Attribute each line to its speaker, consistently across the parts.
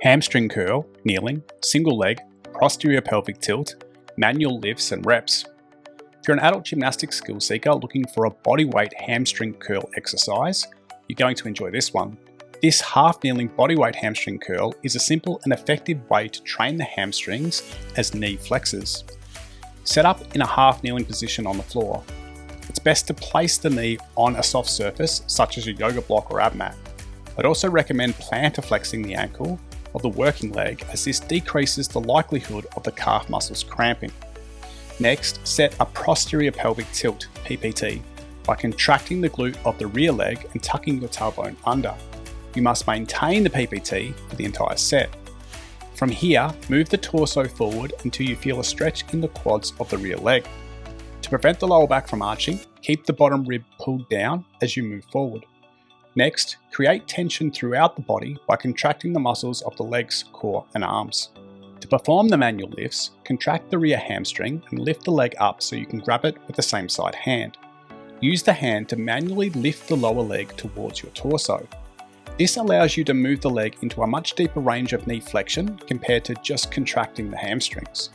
Speaker 1: hamstring curl, kneeling, single leg, posterior pelvic tilt, manual lifts and reps. If you're an adult gymnastics skill seeker looking for a bodyweight hamstring curl exercise, you're going to enjoy this one. This half-kneeling bodyweight hamstring curl is a simple and effective way to train the hamstrings as knee flexors. Set up in a half-kneeling position on the floor. It's best to place the knee on a soft surface such as a yoga block or ab mat. I'd also recommend plantar flexing the ankle of the working leg, as this decreases the likelihood of the calf muscles cramping. Next, set a posterior pelvic tilt (PPT) by contracting the glute of the rear leg and tucking your tailbone under. You must maintain the PPT for the entire set. From here, move the torso forward until you feel a stretch in the quads of the rear leg. To prevent the lower back from arching, keep the bottom rib pulled down as you move forward. Next, create tension throughout the body by contracting the muscles of the legs, core and arms. To perform the manual lifts, contract the rear hamstring and lift the leg up so you can grab it with the same side hand. Use the hand to manually lift the lower leg towards your torso. This allows you to move the leg into a much deeper range of knee flexion compared to just contracting the hamstrings.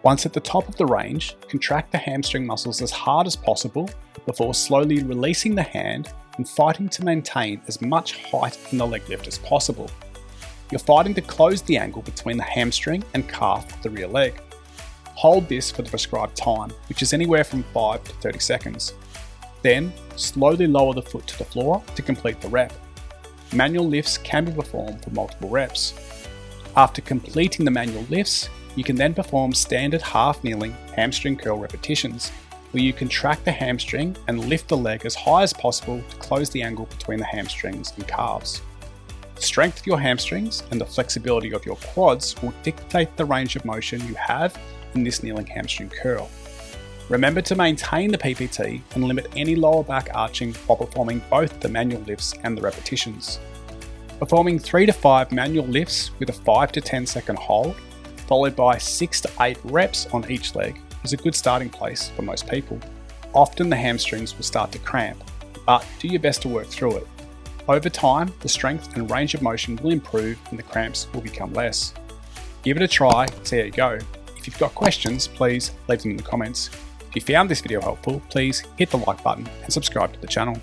Speaker 1: Once at the top of the range, contract the hamstring muscles as hard as possible before slowly releasing the hand and fighting to maintain as much height in the leg lift as possible. You're fighting to close the angle between the hamstring and calf of the rear leg. Hold this for the prescribed time, which is anywhere from 5 to 30 seconds. Then, slowly lower the foot to the floor to complete the rep. Manual lifts can be performed for multiple reps. After completing the manual lifts, you can then perform standard half-kneeling hamstring curl repetitions, where you contract the hamstring and lift the leg as high as possible to close the angle between the hamstrings and calves. The strength of your hamstrings and the flexibility of your quads will dictate the range of motion you have in this kneeling hamstring curl. Remember to maintain the PPT and limit any lower back arching while performing both the manual lifts and the repetitions. Performing 3 to 5 manual lifts with a 5 to 10 second hold, followed by 6 to 8 reps on each leg, is a good starting place for most people. Often the hamstrings will start to cramp, but do your best to work through it. Over time, the strength and range of motion will improve and the cramps will become less. Give it a try and see how you go. If you've got questions, please leave them in the comments. If you found this video helpful, please hit the like button and subscribe to the channel.